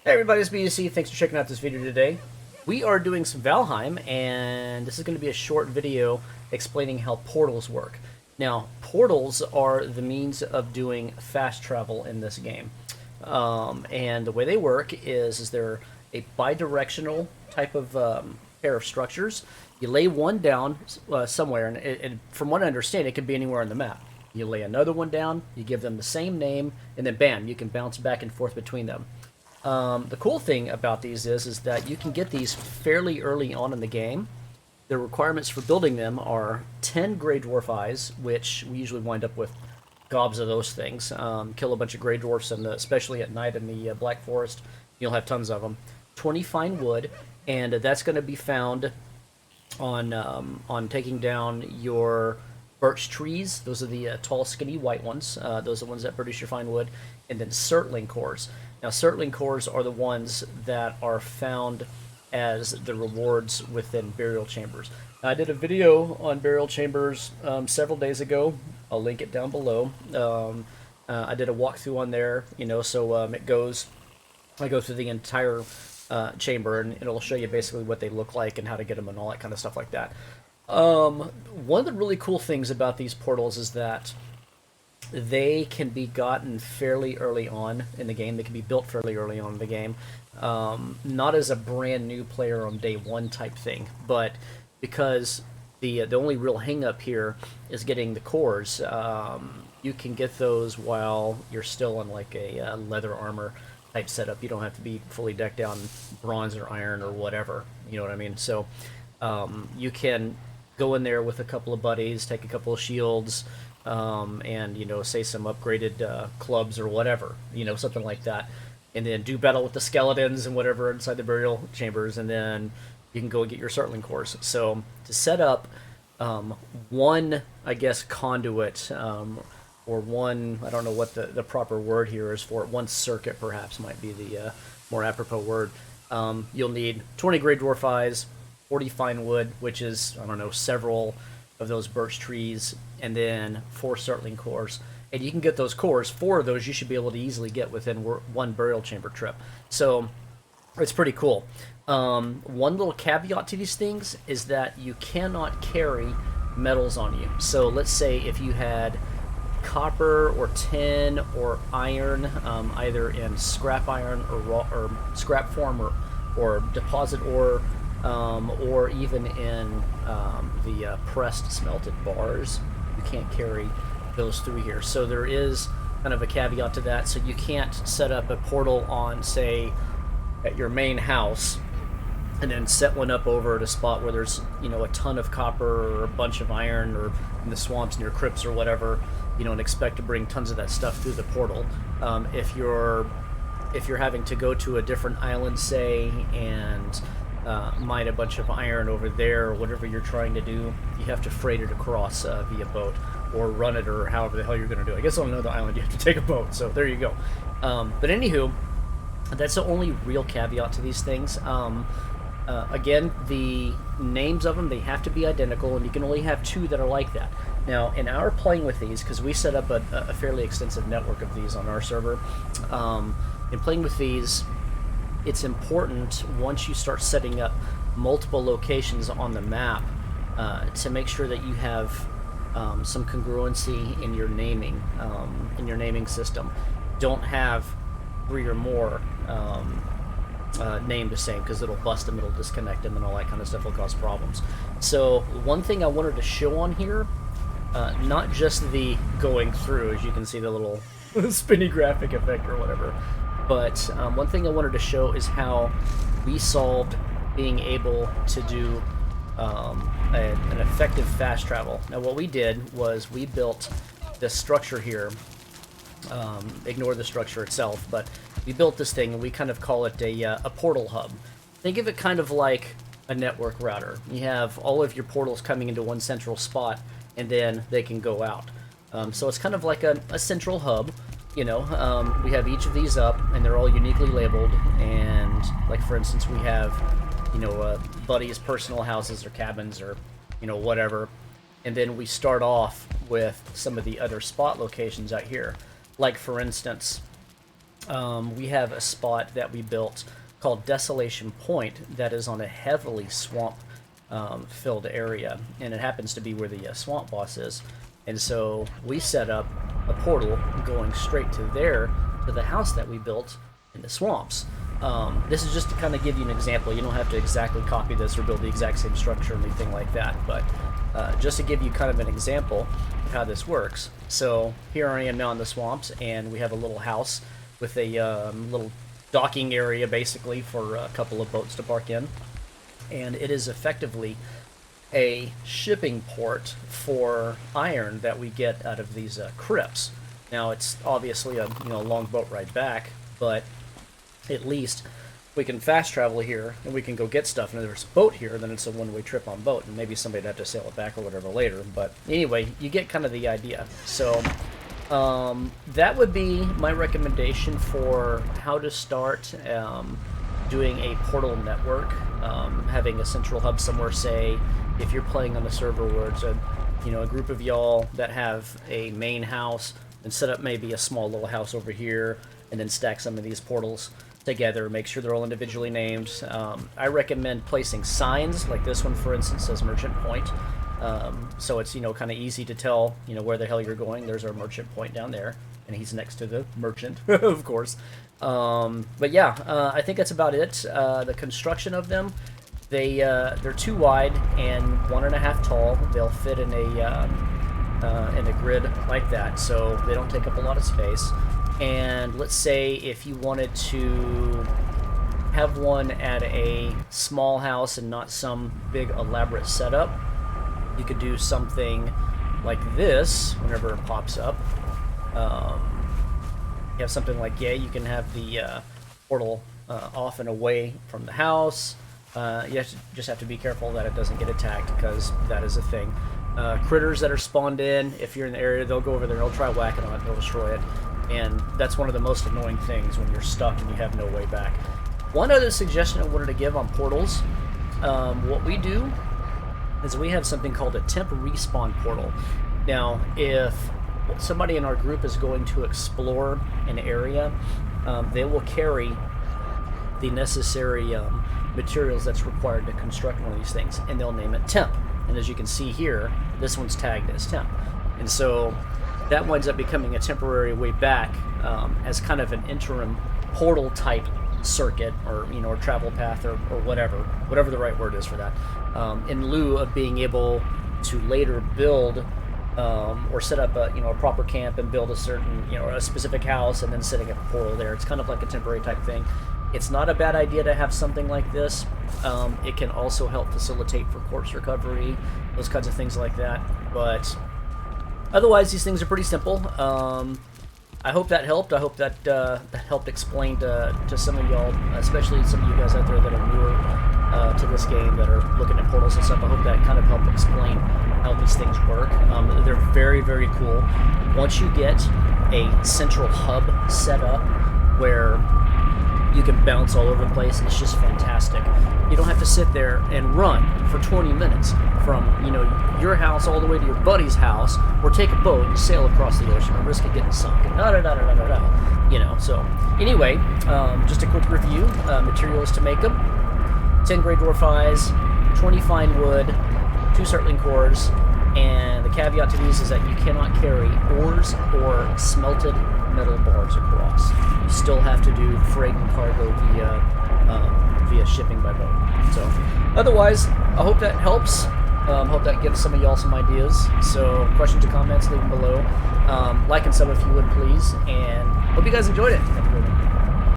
Hey everybody, it's BDC. Thanks for checking out this video today. We are doing some Valheim, and this is going to be a short video explaining how portals work. Now, portals are the means of doing fast travel in this game. And the way they work is they're a bidirectional type of pair of structures. You lay one down somewhere, and from what I understand, it could be anywhere on the map. You lay another one down, you give them the same name, and then bam, you can bounce back and forth between them. The cool thing about these is that you can get these fairly early on in the game. The requirements for building them are 10 Grey Dwarf Eyes, which we usually wind up with gobs of those things. Kill a bunch of Grey Dwarfs, and especially at night in the Black Forest, you'll have tons of them. 20 Fine Wood, and that's going to be found on taking down your birch trees. Those are the tall, skinny white ones. Those are the ones that produce your fine wood. And then Surtling cores. Now, Surtling cores are the ones that are found as the rewards within burial chambers. Now, I did a video on burial chambers several days ago. I'll link it down below. I did a walkthrough on there, so I go through the entire chamber, and it'll show you basically what they look like and how to get them and all that kind of stuff like that. One of the really cool things about these portals is that they can be gotten fairly early on in the game. They can be built fairly early on in the game. Not as a brand new player on day one type thing, but because the only real hang up here is getting the cores. You can get those while you're still on like a leather armor type setup. You don't have to be fully decked out in bronze or iron or whatever. You know what I mean? So you can go in there with a couple of buddies, take a couple of shields, and say some upgraded clubs or whatever, something like that, and then do battle with the skeletons and whatever inside the burial chambers, and then you can go and get your Surtling cores. So to set up one, I guess, conduit, or one, I don't know what the proper word here is for it, one circuit perhaps might be the more apropos word. You'll need 20 Grey Dwarf Eyes, 40 Fine Wood, which is, I don't know, several of those birch trees, and then 4 Surtling cores. And you can get those cores, 4 of those you should be able to easily get within one burial chamber trip. So it's pretty cool. One little caveat to these things is that you cannot carry metals on you. So let's say if you had copper or tin or iron, either in scrap iron or raw, or scrap form, or deposit ore, or even in the pressed smelted bars, you can't carry those through here. So there is kind of a caveat to that. So you can't set up a portal on, say, at your main house, and then set one up over at a spot where there's a ton of copper or a bunch of iron, or in the swamps near crypts or whatever, and expect to bring tons of that stuff through the portal. If you're having to go to a different island, say, and mine a bunch of iron over there, or whatever you're trying to do, you have to freight it across via boat, or run it, or however the hell you're going to do it. I guess on another island you have to take a boat, so there you go. But anywho, that's the only real caveat to these things. Again, the names of them, they have to be identical, and you can only have 2 that are like that. Now, in our playing with these, because we set up a fairly extensive network of these on our server, in playing with these, it's important, once you start setting up multiple locations on the map, to make sure that you have some congruency in your naming system. Don't have 3 or more named the same, because it'll bust them, it'll disconnect them, and all that kind of stuff will cause problems. So one thing I wanted to show on here, not just the going through, as you can see the little spinny graphic effect or whatever, but one thing I wanted to show is how we solved being able to do an effective fast travel. Now what we did was we built this structure here. Ignore the structure itself, but we built this thing, and we kind of call it a portal hub. Think of it kind of like a network router. You have all of your portals coming into one central spot, and then they can go out. So it's kind of like a central hub. We have each of these up, and they're all uniquely labeled, and like for instance we have buddies' personal houses or cabins, or whatever, and then we start off with some of the other spot locations out here. Like for instance, we have a spot that we built called Desolation Point that is on a heavily swamp filled area, and it happens to be where the swamp boss is. And so we set up a portal going straight to there, to the house that we built in the swamps. This is just to kind of give you an example. You don't have to exactly copy this or build the exact same structure or anything like that, but just to give you kind of an example of how this works. So here I am now in the swamps, and we have a little house with a little docking area basically for a couple of boats to park in, and it is effectively a shipping port for iron that we get out of these crypts. Now it's obviously a long boat ride back, but at least we can fast travel here and we can go get stuff. And if there's a boat here, then it's a one-way trip on boat, and maybe somebody'd have to sail it back or whatever later. But anyway, you get kind of the idea. So that would be my recommendation for how to start doing a portal network, having a central hub somewhere. Say if you're playing on a server where it's a group of y'all that have a main house, and set up maybe a small little house over here, and then stack some of these portals together, make sure they're all individually named. I recommend placing signs, like this one for instance says Merchant Point, so it's kind of easy to tell where the hell you're going. There's our Merchant Point down there, and he's next to the merchant, of course. But yeah, I think that's about it. The construction of them, they're 2 wide and 1.5 tall. They'll fit in a grid like that, so they don't take up a lot of space. And let's say if you wanted to have one at a small house and not some big elaborate setup, you could do something like this whenever it pops up. You have something like, you can have the portal off and away from the house. You just have to be careful that it doesn't get attacked, because that is a thing. Critters that are spawned in, if you're in the area, they'll go over there, they'll try whacking on it, they'll destroy it. And that's one of the most annoying things when you're stuck and you have no way back. One other suggestion I wanted to give on portals, what we do is we have something called a temp respawn portal. Now, if somebody in our group is going to explore an area, they will carry the necessary materials that's required to construct one of these things, and they'll name it temp. And as you can see here, this one's tagged as temp. And so that winds up becoming a temporary way back, as kind of an interim portal type circuit, or or travel path, or whatever the right word is for that, in lieu of being able to later build or set up a proper camp and build a certain a specific house, and then setting up a portal there. It's kind of like a temporary type thing. It's not a bad idea to have something like this. It can also help facilitate for corpse recovery, those kinds of things like that. But otherwise, these things are pretty simple. I hope that helped. I hope that that helped explain to some of y'all, especially some of you guys out there that are newer to this game, that are looking at portals and stuff. I hope that kind of helped explain how these things work. They're very, very cool. Once you get a central hub set up where you can bounce all over the place, it's just fantastic. You don't have to sit there and run for 20 minutes from your house all the way to your buddy's house, or take a boat and sail across the ocean and risk it getting sunk, and so anyway, just a quick review. Materials to make them: 10 gray dwarf eyes, 20 fine wood, 2 Surtling cores, and the caveat to these is that you cannot carry ores or smelted metal bars across. You still have to do freight and cargo via shipping by boat. So otherwise, I hope that helps. Hope that gives some of y'all some ideas. So questions or comments, leave them below. Like and sub if you would, please. And hope you guys enjoyed it. Thank you very much.